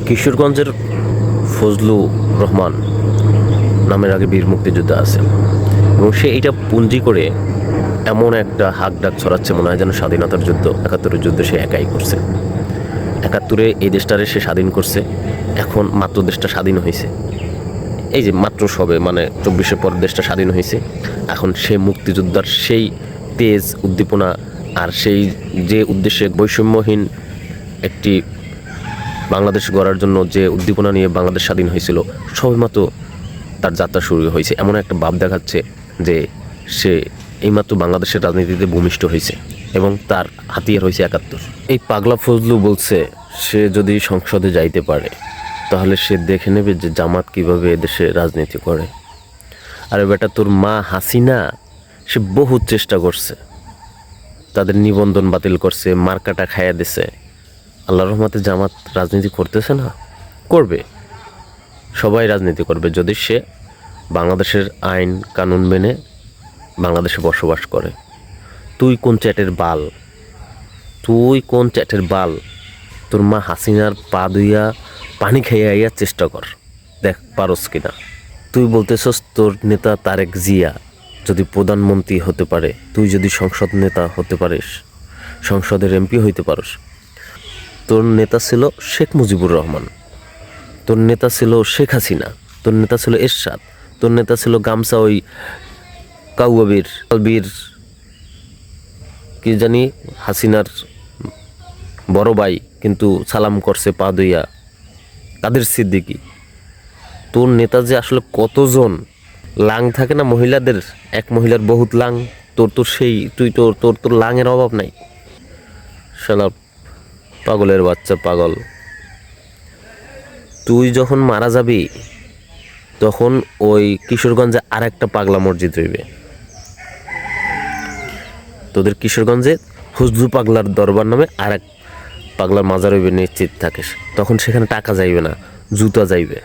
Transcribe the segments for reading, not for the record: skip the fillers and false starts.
কিশোরগঞ্জের ফজলু রহমান নামের আগে বীর মুক্তিযোদ্ধা আছে এবং সে এটা পুঞ্জি করে এমন একটা হাক ডাক ছড়াচ্ছে, মনে হয় যেন স্বাধীনতার যুদ্ধ, ৭১-এর যুদ্ধ সে একাই করছে। ৭১-এ এই দেশটারে সে স্বাধীন করছে, এখন মাত্র দেশটা স্বাধীন হয়েছে, এই যে মাত্র সবে ২৪-এর পর দেশটা স্বাধীন হয়েছে। এখন সে মুক্তিযোদ্ধার সেই তেজ উদ্দীপনা আর সেই যে উদ্দেশ্যে বৈষম্যহীন একটি বাংলাদেশ গড়ার জন্য যে উদ্দীপনা নিয়ে বাংলাদেশ স্বাধীন হয়েছিল, সবেমাত্র তার যাত্রা শুরু হয়েছে। এমন একটা ভাব দেখাচ্ছে যে সে এইমাত্র বাংলাদেশের রাজনীতিতে ভূমিষ্ঠ হয়েছে এবং তার হাতিয়ার হয়েছে ৭১। এই পাগলা ফজলু বলছে সে যদি সংসদে যাইতে পারে তাহলে সে দেখে নেবে যে জামাত কীভাবে এদেশে রাজনীতি করে। আরে বেটা, তোর মা হাসিনা সে বহু চেষ্টা করছে, তাদের নিবন্ধন বাতিল করছে, মার্কাটা খাইয়া দিছে। আল্লাহর রহমতে জামাত রাজনীতি করতেছে না, করবে, সবাই রাজনীতি করবে যদি সে বাংলাদেশের আইন কানুন মেনে বাংলাদেশে বসবাস করে। তুই কোন চ্যাটের বাল, তুই কোন চ্যাটের বাল? তোর মা হাসিনার পা ধুইয়া পানি খাইয়া আইয়া চেষ্টা কর, দেখ পারস কিনা। তুই বলতেছস তোর নেতা তারেক জিয়া যদি প্রধানমন্ত্রী হতে পারে, তুই যদি সংসদ নেতা হতে পারিস, সংসদের এমপি হইতে পারস। তোর নেতা ছিল শেখ মুজিবুর রহমান, তোর নেতা ছিল শেখ হাসিনা, তোর নেতা ছিল এরশাদ, তোর নেতা ছিল গামছা ওই কাউয়াবির বীর কি জানি হাসিনার বড় ভাই, কিন্তু সালাম করছে পা দইয়া, কাদের সিদ্দিকি। তোর নেতা যে আসলে কতজন লাং থাকে না মহিলাদের, এক মহিলার বহুত লাং, তোর সেই তুই তোর লাংয়ের অভাব নাই। শালা পাগলের বাচ্চা পাগল। তুই যখন মারা যাবি তখন ওই কিশোরগঞ্জে আর একটা পাগলা মসজিদ হইবে। তোদের কিশোরগঞ্জে ফজলু পাগলার দরবার নামে আর এক পাগলার মাজার হইবে, নিশ্চিত থাকিস। তখন সেখানে টাকা যাইবে না, জুতা যাইবে,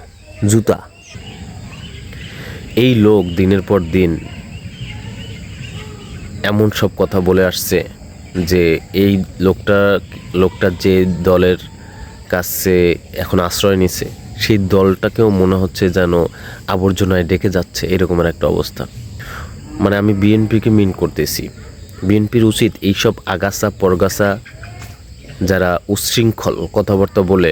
জুতা। এই লোক দিনের পর দিন এমন সব কথা বলে আসছে যে এই লোকটা যে দলের কাছে এখন আশ্রয় নিছে, সেই দলটাকেও মনে হচ্ছে যেন আবর্জনায় ডেকে যাচ্ছে, এরকমের একটা অবস্থা। আমি বিএনপিকে মিন করতেছি। বিএনপির উচিত এইসব আগাছা পরগাছা যারা উচ্ছৃঙ্খল কথাবার্তা বলে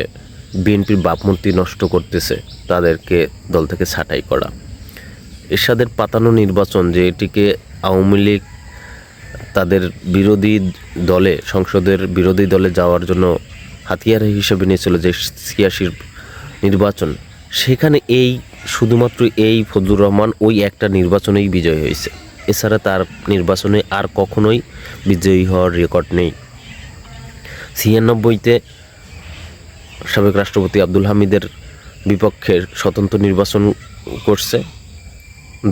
বিএনপির ভাবমূর্তি নষ্ট করতেছে তাদেরকে দল থেকে ছাঁটাই করা। এরশাদের পাতানো নির্বাচন, যে এটিকে আওয়ামী লীগ তাদের বিরোধী দলে, সংসদের বিরোধী দলে যাওয়ার জন্য হাতিয়ার হিসেবে নিয়েছিল, যে ৮৬ নির্বাচন, সেখানে শুধুমাত্র এই ফজলুর রহমান ওই একটা নির্বাচনেই বিজয়ী হয়েছে। এছাড়া তার নির্বাচনে আর কখনোই বিজয়ী হওয়ার রেকর্ড নেই। ৯৬-তে সাবেক রাষ্ট্রপতি আব্দুল হামিদের বিপক্ষে স্বতন্ত্র নির্বাচন করছে,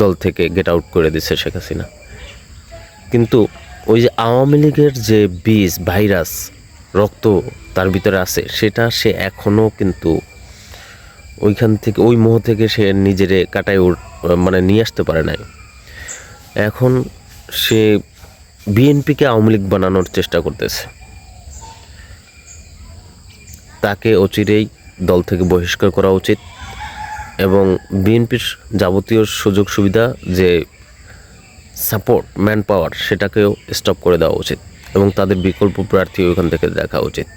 দল থেকে গেট আউট করে দিচ্ছে শেখ হাসিনা। কিন্তু ওই যে আওয়ামী লীগের যে বীজ ভাইরাস রক্ত তার ভিতরে আছে, সেটা সে এখনও কিন্তু ওইখান থেকে, ওই মোহ থেকে সে নিজেরে কাটায় নিয়ে আসতে পারে নাই। এখন সে বিএনপিকে আওয়ামী লীগ বানানোর চেষ্টা করতেছে। তাকে অচিরেই দল থেকে বহিষ্কার করা উচিত এবং বিএনপির যাবতীয় সুযোগ সুবিধা, যে সাপোর্ট, ম্যান পাওয়ার, সেটাকেও স্টপ করে দেওয়া উচিত এবং তাদের বিকল্প প্রার্থী ওইখান থেকে দেখা উচিত।